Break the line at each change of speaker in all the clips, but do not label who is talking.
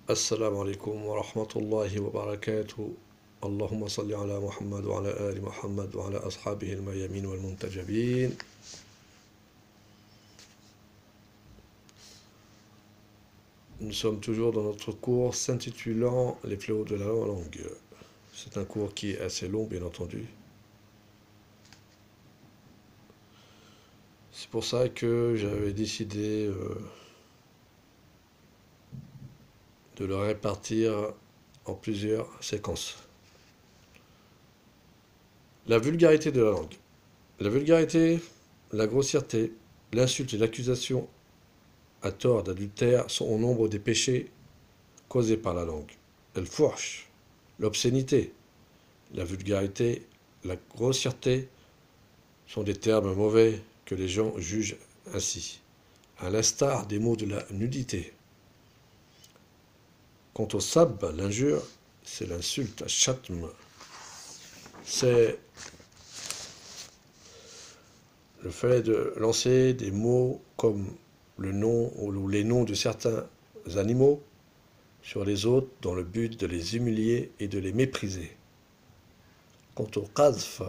السلام عليكم ورحمة الله وبركاته. اللهم صل على محمد وعلى آل محمد وعلى أصحابه الميامين والمنتجبين. Nous sommes toujours dans notre cours s'intitulant Les fléaux de la langue. C'est un cours qui est assez long, bien entendu. C'est pour ça que j'avais décidé de le répartir en plusieurs séquences. La vulgarité de la langue. La vulgarité, la grossièreté, l'insulte et l'accusation à tort d'adultère sont au nombre des péchés causés par la langue. El-fuhsh, l'obscénité, la vulgarité, la grossièreté sont des termes mauvais que les gens jugent ainsi, à l'instar des mots de la nudité. Quant au sab, l'injure, c'est l'insulte, chatm, c'est le fait de lancer des mots comme le nom ou les noms de certains animaux sur les autres dans le but de les humilier et de les mépriser. Quant au qadhf,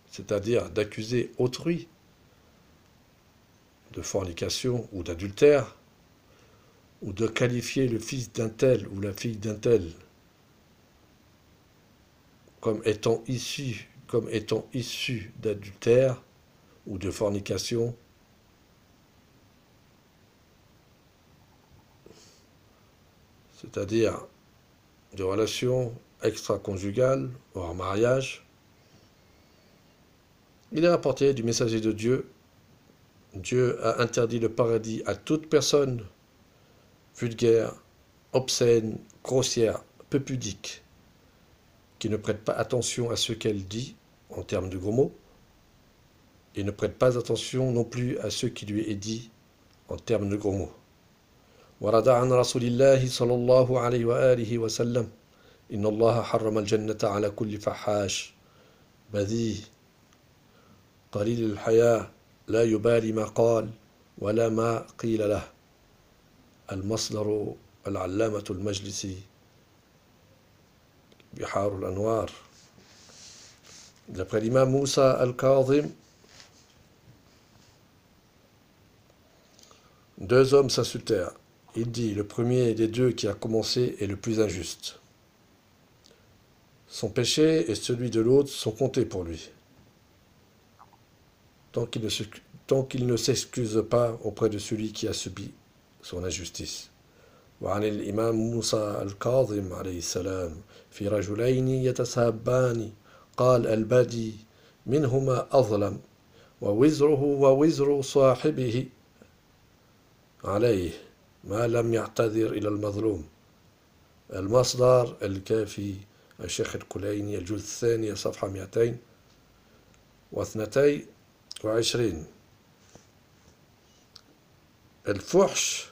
c'est-à-dire d'accuser autrui de fornication ou d'adultère, ou de qualifier le fils d'un tel ou la fille d'un tel comme étant issu d'adultère ou de fornication, c'est-à-dire de relations extra-conjugales hors mariage. Il est rapporté du messager de Dieu. Dieu a interdit le paradis à toute personne vulgaire, obscène, grossière, peu pudique, qui ne prête pas attention à ce qu'elle dit en termes de gros mots, et ne prête pas attention non plus à ce qui lui est dit en termes de gros mots. ورد عن رسول الله صلى الله عليه وآله وسلم إن الله حرم الجنة على كل فحاش بذيء قليل الحياء لا يبالي ما قال ولا ما قيل له المصدر العلامة المجلسي بحار الأنوار. D'après l'imam Moussa al-Kadhim, deux hommes s'insultèrent. Il dit, le premier des deux qui a commencé est le plus injuste. Son péché et celui de l'autre sont comptés pour lui, tant qu'il ne s'excuse pas auprès de celui qui a subi son injustice. وعن الإمام موسى الكاظم عليه السلام في رجلين يتسابان قال البادي منهما أظلم ووزره ووزر صاحبه عليه ما لم يعتذر إلى المظلوم. المصدر الكافي الشيخ الكليني الجزء الثاني صفحة 222. الفحش,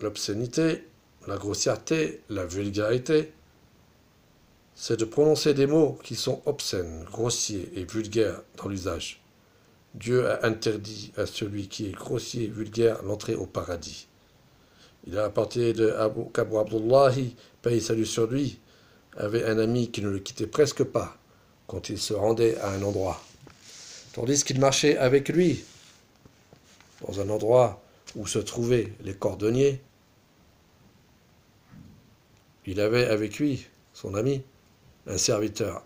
l'obscénité, la grossièreté, la vulgarité, c'est de prononcer des mots qui sont obscènes, grossiers et vulgaires dans l'usage. Dieu a interdit à celui qui est grossier et vulgaire l'entrée au paradis. Il a rapporté qu'Abu Abdullahi, paix et salut sur lui, avait un ami qui ne le quittait presque pas quand il se rendait à un endroit, tandis qu'il marchait avec lui dans un endroit où se trouvaient les cordonniers. Il avait avec lui, son ami, un serviteur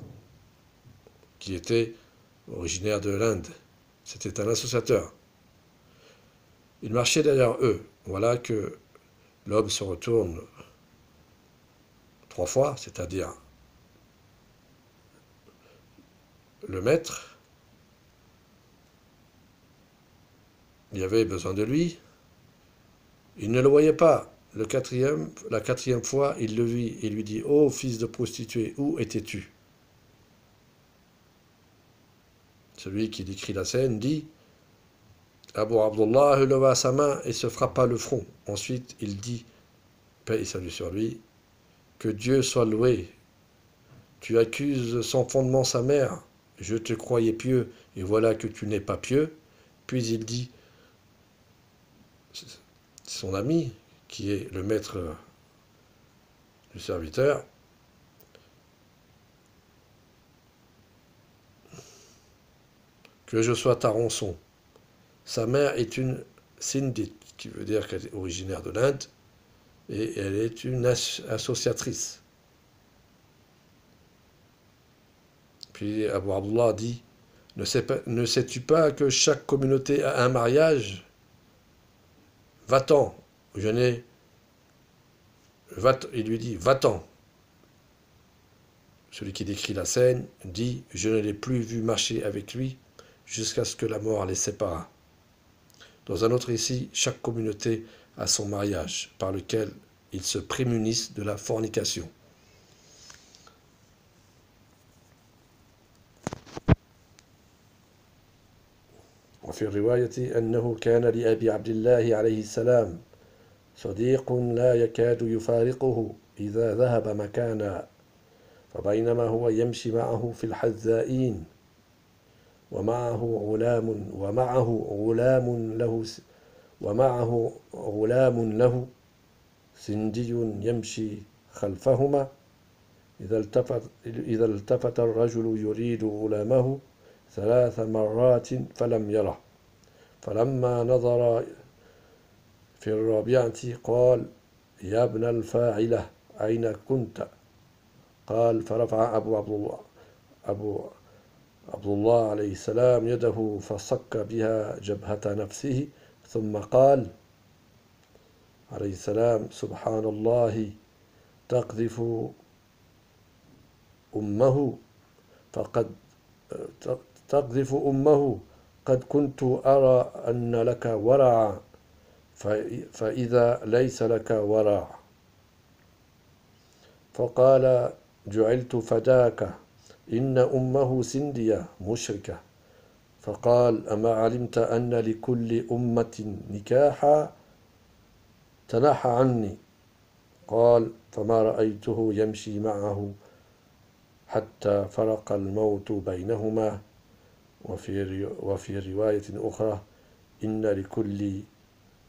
qui était originaire de l'Inde. C'était un associateur. Il marchait derrière eux. Voilà que l'homme se retourne 3 fois, c'est-à-dire le maître. Il avait besoin de lui. Il ne le voyait pas. La quatrième fois, il le vit et lui dit « Ô fils de prostituée, où étais-tu » Celui qui décrit la scène dit « Abu Abdullah leva sa main et se frappa le front. Ensuite, il dit, paix et salut sur lui, que Dieu soit loué. Tu accuses sans fondement sa mère. Je te croyais pieux et voilà que tu n'es pas pieux. » Puis il dit, son ami, qui est le maître du serviteur, que je sois ta rançon. Sa mère est une Sindhi, qui veut dire qu'elle est originaire de l'Inde, et elle est une associatrice. Puis Abu Abdullah dit, ne sais-tu pas que chaque communauté a un mariage? Va-t'en, je n'ai... Il lui dit, va-t'en. Celui qui décrit la scène dit, je ne l'ai plus vu marcher avec lui jusqu'à ce que la mort les sépara. Dans un autre récit, chaque communauté a son mariage, par lequel ils se prémunissent de la fornication. وفي الرواية أنه كان لأبي عبد الله عليه السلام صديق لا يكاد يفارقه إذا ذهب مكانا فبينما هو يمشي معه في الحذائين ومعه غلام سندي يمشي خلفهما إذا التفت الرجل يريد غلامه 3 مرات فلم يره فلما نظر في الرابعة قال يا ابن الفاعلة أين كنت؟ قال فرفع أبو عبد الله عليه السلام يده فصك بها جبهة نفسه ثم قال عليه السلام سبحان الله تقذف أمه قد كنت أرى أن لك ورع فإذا ليس لك ورع فقال جعلت فداك إن أمه سندية مشركة فقال أما علمت أن لكل أمة نكاحا تنحى عني قال فما رأيته يمشي معه حتى فرق الموت بينهما وفي رواية أخرى إن لكل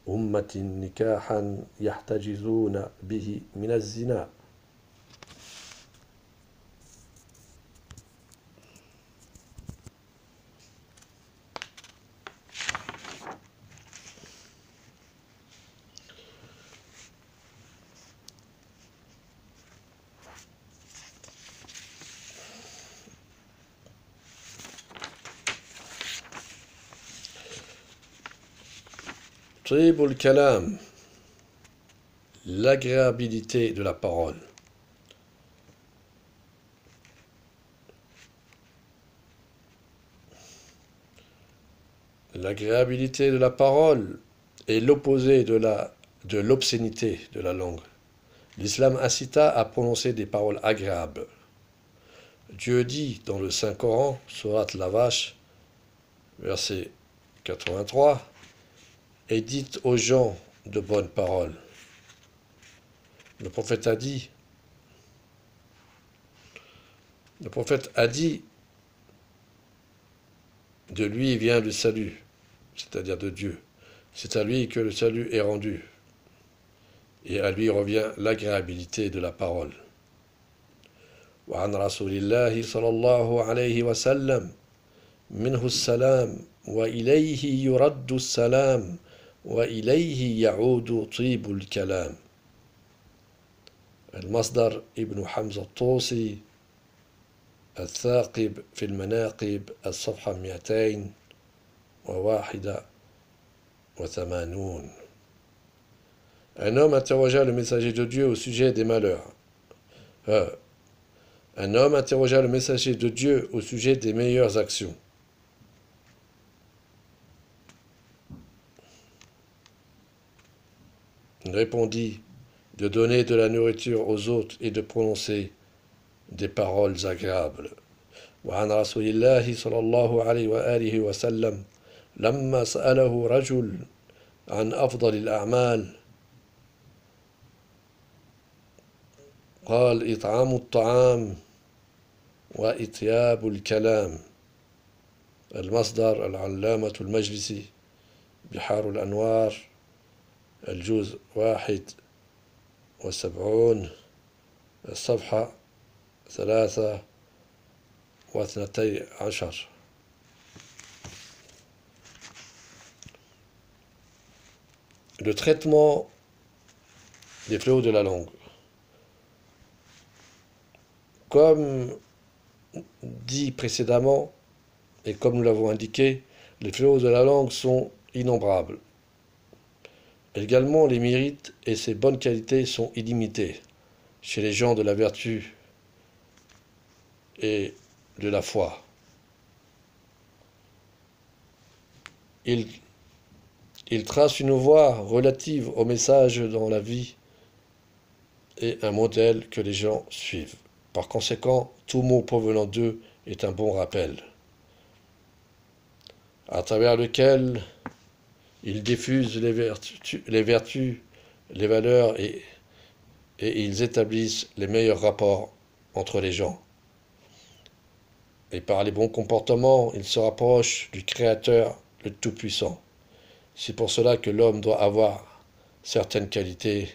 أمة نكاحا يحتجزون به من الزنا. طيب الكلام, l'agréabilité de la parole. L'agréabilité de la parole est l'opposé de l'obscénité de la langue. L'islam incita à prononcer des paroles agréables. Dieu dit dans le Saint-Coran, sourate la Vache, verset 83, et dites aux gens de bonnes paroles. Le prophète a dit, de lui vient le salut, c'est-à-dire de Dieu. C'est à lui que le salut est rendu. Et à lui revient l'agréabilité de la parole. وعن رسول الله صلى الله عليه وسلم منه السلام وإليه يرد السلام وإليه يعود طيب الكلام. المصدر ابن حمزة الطوسي الثاقب في المناقب الصفحة 281. Un homme interrogea le messager de Dieu au sujet des malheurs. Un homme interrogea le messager de Dieu au sujet des meilleures actions. Il répondit de donner de la nourriture aux autres et de prononcer des paroles agréables. وعن رسول الله صلى الله عليه وآله وسلم لما سأله رجل عن أفضل الأعمال قال إطعام الطعام وإطياب الكلام. المصدر العلامة المجلسي بحار الأنوار الجزء 71 الصفحة 13. Le traitement des fléaux de la langue. Comme dit précédemment, et comme nous l'avons indiqué, les fléaux de la langue sont innombrables. Également, les mérites et ses bonnes qualités sont illimités chez les gens de la vertu et de la foi. Il trace une voie relative au message dans la vie et un modèle que les gens suivent. Par conséquent, tout mot provenant d'eux est un bon rappel, à travers lequel ils diffusent les vertus, les valeurs et ils établissent les meilleurs rapports entre les gens. Et par les bons comportements, ils se rapprochent du Créateur, le Tout-Puissant. C'est pour cela que l'homme doit avoir certaines qualités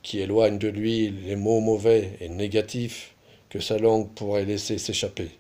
qui éloignent de lui les mots mauvais et négatifs que sa langue pourrait laisser s'échapper.